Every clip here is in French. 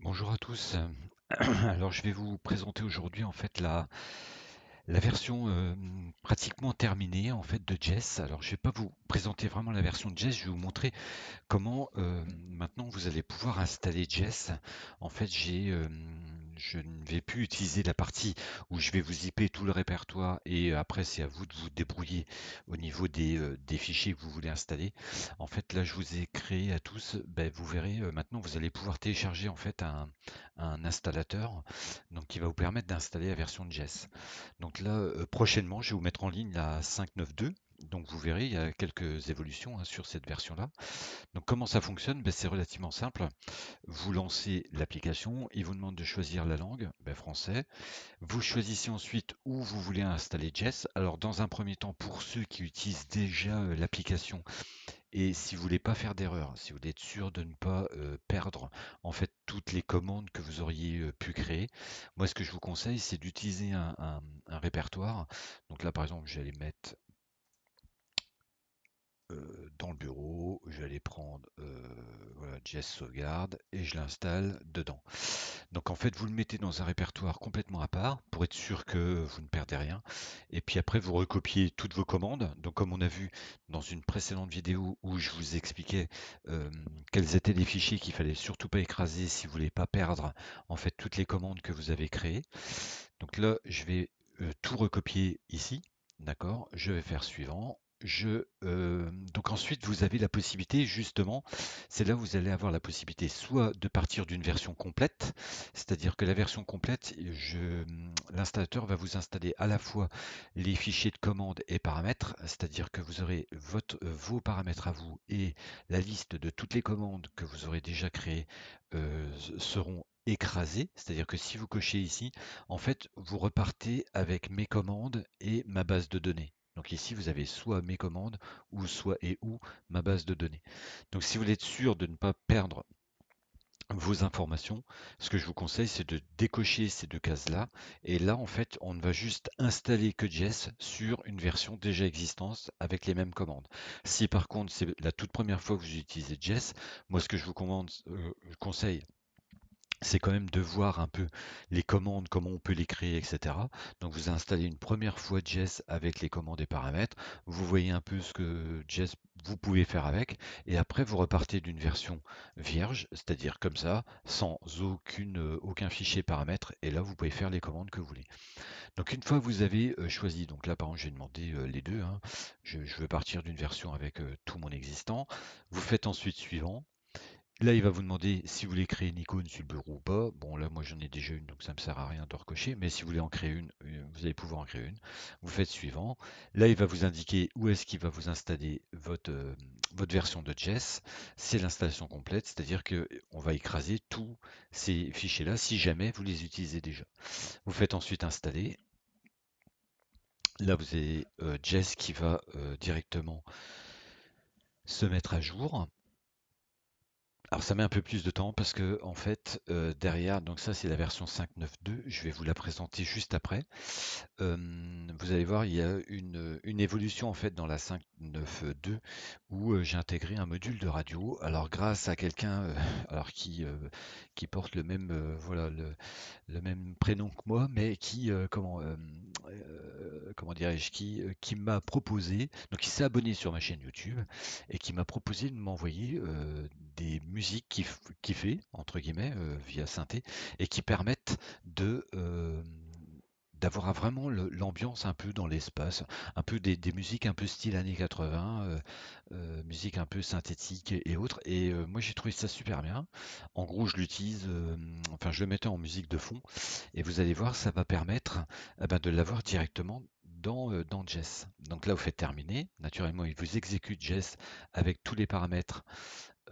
Bonjour à tous. Alors je vais vous présenter aujourd'hui en fait la version pratiquement terminée en fait de Jess. Alors je vais pas vous présenter vraiment la version de Jess, je vais vous montrer comment maintenant vous allez pouvoir installer Jess. En fait je ne vais plus utiliser la partie où je vais vous zipper tout le répertoire et après c'est à vous de vous débrouiller au niveau des fichiers que vous voulez installer. En fait là je vous ai créé à tous, ben, vous verrez maintenant vous allez pouvoir télécharger en fait un installateur donc qui va vous permettre d'installer la version de Jess. Donc là prochainement je vais vous mettre en ligne la 5.9.2. Donc vous verrez, il y a quelques évolutions sur cette version-là. Donc comment ça fonctionne? Ben, c'est relativement simple. Vous lancez l'application, il vous demande de choisir la langue, ben, français. Vous choisissez ensuite où vous voulez installer Jess. Alors dans un premier temps, pour ceux qui utilisent déjà l'application, et si vous voulez pas faire d'erreur, si vous voulez être sûr de ne pas perdre en fait toutes les commandes que vous auriez pu créer, moi ce que je vous conseille, c'est d'utiliser un répertoire. Donc là par exemple, j'allais mettre dans le bureau, je vais aller prendre voilà, JS Sauvegarde et je l'installe dedans. Donc en fait, vous le mettez dans un répertoire complètement à part pour être sûr que vous ne perdez rien. Et puis après, vous recopiez toutes vos commandes. Donc comme on a vu dans une précédente vidéo où je vous expliquais euh, quels étaient les fichiers qu'il fallait surtout pas écraser si vous voulez pas perdre en fait toutes les commandes que vous avez créées. Donc là, je vais tout recopier ici. D'accord? Je vais faire suivant. Donc ensuite, vous avez la possibilité, justement, c'est là où vous allez avoir la possibilité soit de partir d'une version complète, c'est-à-dire que la version complète, l'installateur va vous installer à la fois les fichiers de commande et paramètres, c'est-à-dire que vous aurez vos paramètres à vous et la liste de toutes les commandes que vous aurez déjà créées seront écrasées, c'est-à-dire que si vous cochez ici, en fait, vous repartez avec mes commandes et ma base de données. Donc ici, vous avez soit mes commandes ou soit et ou ma base de données. Donc si vous voulez être sûr de ne pas perdre vos informations, ce que je vous conseille, c'est de décocher ces deux cases-là. Et là, en fait, on ne va juste installer que Jess sur une version déjà existante avec les mêmes commandes. Si par contre, c'est la toute première fois que vous utilisez Jess, moi, ce que je vous conseille, c'est quand même de voir un peu les commandes, comment on peut les créer, etc. Donc vous installez une première fois Jess avec les commandes et paramètres, vous voyez un peu ce que Jess vous pouvez faire avec, et après vous repartez d'une version vierge, c'est-à-dire comme ça, sans aucun fichier paramètres, et là vous pouvez faire les commandes que vous voulez. Donc une fois que vous avez choisi, donc là par exemple j'ai demandé les deux, hein, je veux partir d'une version avec tout mon existant, vous faites ensuite suivant. Là, il va vous demander si vous voulez créer une icône sur le bureau ou pas. Bon, là, moi, j'en ai déjà une, donc ça me sert à rien de recocher. Mais si vous voulez en créer une, vous allez pouvoir en créer une. Vous faites suivant. Là, il va vous indiquer où est-ce qu'il va vous installer votre version de Jess. C'est l'installation complète, c'est-à-dire que on va écraser tous ces fichiers-là si jamais vous les utilisez déjà. Vous faites ensuite installer. Là, vous avez Jess qui va directement se mettre à jour. Alors ça met un peu plus de temps parce que en fait derrière, donc ça c'est la version 5.9.2, je vais vous la présenter juste après. Vous allez voir, il y a une évolution en fait dans la 5.9.2 où j'ai intégré un module de radio. Alors grâce à quelqu'un alors qui porte le même voilà le même prénom que moi, mais comment dirais-je, qui m'a proposé, donc il s'est abonné sur ma chaîne YouTube et qui m'a proposé de m'envoyer des musiques qui fait entre guillemets via synthé et qui permettent d'avoir vraiment l'ambiance un peu dans l'espace, un peu des musiques un peu style années 80, musique un peu synthétique et autres. Et moi j'ai trouvé ça super bien. En gros, je l'utilise, enfin je le mettais en musique de fond, et vous allez voir, ça va permettre ben, de l'avoir directement dans Jess. Donc là, vous faites terminer. Naturellement, il vous exécute Jess avec tous les paramètres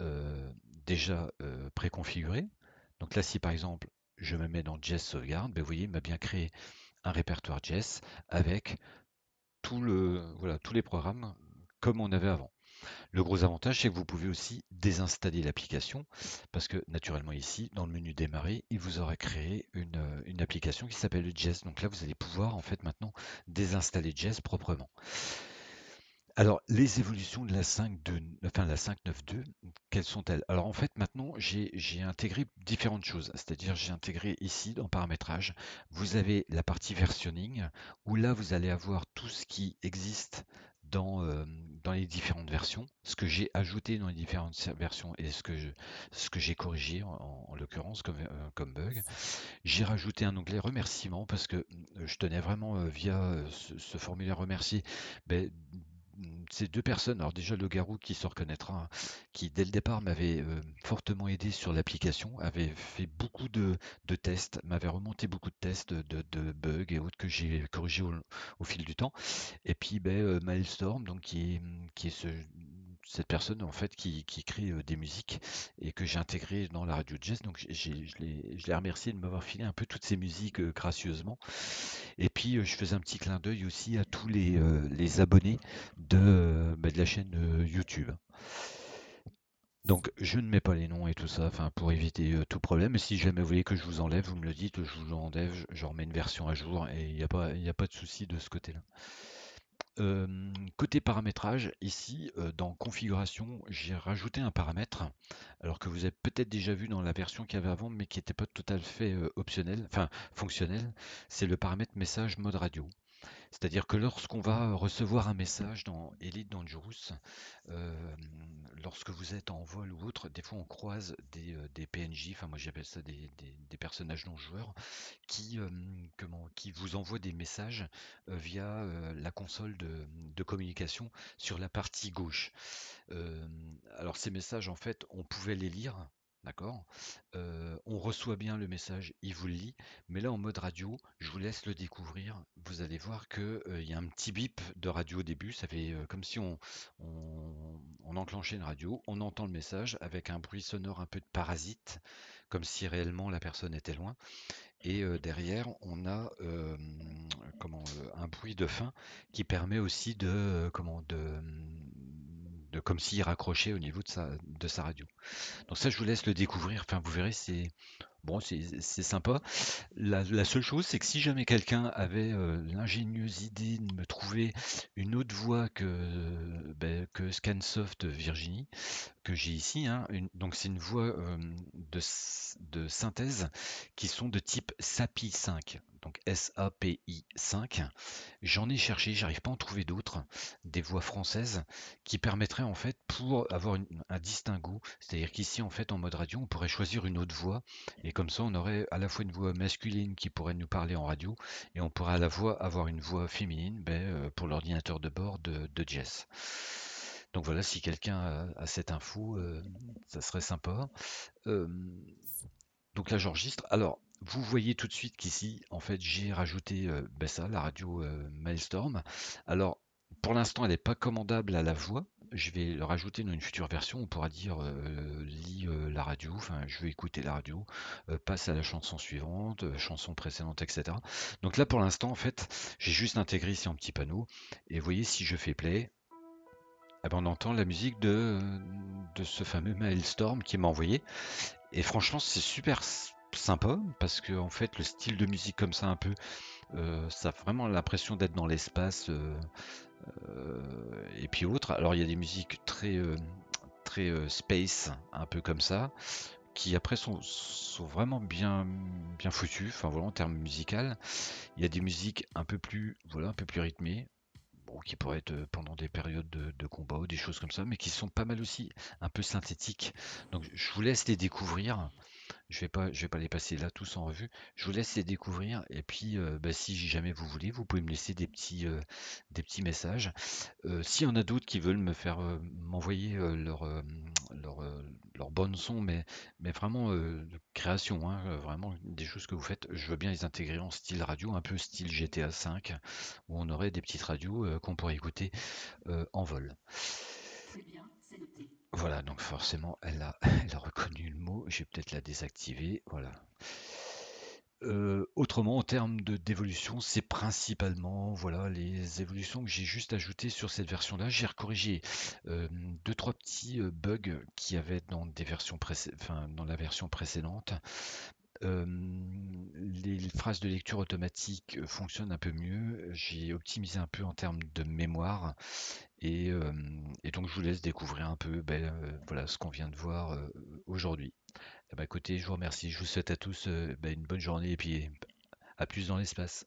euh, déjà préconfigurés. Donc là, si par exemple je me mets dans Jess sauvegarde, ben, vous voyez, il m'a bien créé un répertoire Jess avec voilà, tous les programmes comme on avait avant. Le gros avantage, c'est que vous pouvez aussi désinstaller l'application parce que naturellement ici, dans le menu démarrer, il vous aura créé une application qui s'appelle Jess. Donc là, vous allez pouvoir en fait maintenant désinstaller Jess proprement. Alors, les évolutions de la 5.2, enfin la 5.9.2, quelles sont-elles? Alors en fait, maintenant, j'ai intégré différentes choses. C'est-à-dire, j'ai intégré ici, dans paramétrage, vous avez la partie versionning, où là, vous allez avoir tout ce qui existe dans les différentes versions, ce que j'ai ajouté dans les différentes versions et ce que j'ai corrigé en l'occurrence comme bug. J'ai rajouté un onglet remerciements parce que je tenais vraiment via ce formulaire remercier ben, ces deux personnes, alors déjà le Garou qui se reconnaîtra, hein, qui dès le départ m'avait fortement aidé sur l'application, avait fait beaucoup de tests, m'avait remonté beaucoup de tests de bugs et autres que j'ai corrigé au fil du temps. Et puis ben, Milestorm, donc qui est cette personne en fait qui crée des musiques et que j'ai intégré dans la radio jazz. Donc je l'ai remercié de m'avoir filé un peu toutes ces musiques gracieusement. Et puis je faisais un petit clin d'œil aussi à tous les abonnés bah, de la chaîne YouTube. Donc je ne mets pas les noms et tout ça, enfin pour éviter tout problème. Et si jamais vous voulez que je vous enlève, vous me le dites, je vous enlève, je remets une version à jour et il y a pas de souci de ce côté-là. Côté paramétrage, ici, dans configuration, j'ai rajouté un paramètre, alors que vous avez peut-être déjà vu dans la version qu'il y avait avant, mais qui n'était pas tout à fait optionnel, enfin fonctionnel. C'est le paramètre message mode radio. C'est-à-dire que lorsqu'on va recevoir un message dans Elite Dangerous, euh, lorsque vous êtes en vol ou autre, des fois on croise des PNJ, enfin moi j'appelle ça des personnages non joueurs, qui, qui vous envoient des messages via la console de communication sur la partie gauche. Euh, alors ces messages, en fait, on pouvait les lire, d'accord? On reçoit bien le message, il vous le lit, mais là en mode radio, je vous laisse le découvrir. Vous allez voir que il y a un petit bip de radio au début, ça fait comme si on enclenchait une radio, on entend le message avec un bruit sonore un peu de parasite, comme si réellement la personne était loin. Et derrière, on a un bruit de fin qui permet aussi de comme s'il raccrochait au niveau de sa radio. Donc ça, je vous laisse le découvrir. Enfin, vous verrez, c'est bon, c'est sympa. La seule chose, c'est que si jamais quelqu'un avait l'ingénieuse idée de me trouver une autre voix que Scansoft Virginie, que j'ai ici, hein, donc c'est une voix de synthèse qui sont de type SAPI 5, donc SAPI 5. J'en ai cherché, j'arrive pas à en trouver d'autres, des voix françaises qui permettraient en fait pour avoir un distinguo, c'est-à-dire qu'ici en fait en mode radio on pourrait choisir une autre voix et comme ça on aurait à la fois une voix masculine qui pourrait nous parler en radio et on pourrait à la fois avoir une voix féminine pour l'ordinateur de bord de Jess. Donc voilà, si quelqu'un a cette info, ça serait sympa. Euh, donc là, j'enregistre. Alors, vous voyez tout de suite qu'ici, en fait, j'ai rajouté ça, la radio Maelstrom. Alors, pour l'instant, elle n'est pas commandable à la voix. Je vais le rajouter dans une future version. On pourra dire lis la radio, enfin, je vais écouter la radio, passe à la chanson suivante, chanson précédente, etc. Donc là, pour l'instant, en fait, j'ai juste intégré ici un petit panneau. Et vous voyez, si je fais play, eh ben, on entend la musique de ce fameux Maelstrom qui m'a envoyé. Et franchement, c'est super sympa parce que en fait, le style de musique comme ça, un peu, ça a vraiment l'impression d'être dans l'espace et puis autres. Alors, il y a des musiques très space, un peu comme ça, qui après sont vraiment bien foutues. Enfin, voilà, en termes musical, il y a des musiques un peu plus, voilà, un peu plus rythmées. Bon, qui pourraient être pendant des périodes de combat ou des choses comme ça, mais qui sont pas mal aussi, un peu synthétiques. Donc, je vous laisse les découvrir. Je vais pas les passer là tous en revue. Je vous laisse les découvrir et puis bah, si jamais vous voulez, vous pouvez me laisser des petits messages. S'il y en a d'autres qui veulent me faire m'envoyer leur bande son, mais vraiment de création, hein, vraiment des choses que vous faites, je veux bien les intégrer en style radio, un peu style GTA 5, où on aurait des petites radios qu'on pourrait écouter en vol. Voilà, donc forcément, elle a reconnu le mot. Je vais peut-être la désactiver. Voilà. Autrement, en termes d'évolution, c'est principalement voilà, les évolutions que j'ai juste ajoutées sur cette version-là. J'ai recorrigé euh, deux, trois petits bugs qu'il y avait dans des versions enfin, dans la version précédente. Euh, les phrases de lecture automatique fonctionnent un peu mieux. J'ai optimisé un peu en termes de mémoire et donc je vous laisse découvrir un peu voilà, ce qu'on vient de voir aujourd'hui. Eh ben, écoutez, je vous remercie. Je vous souhaite à tous une bonne journée et puis à plus dans l'espace.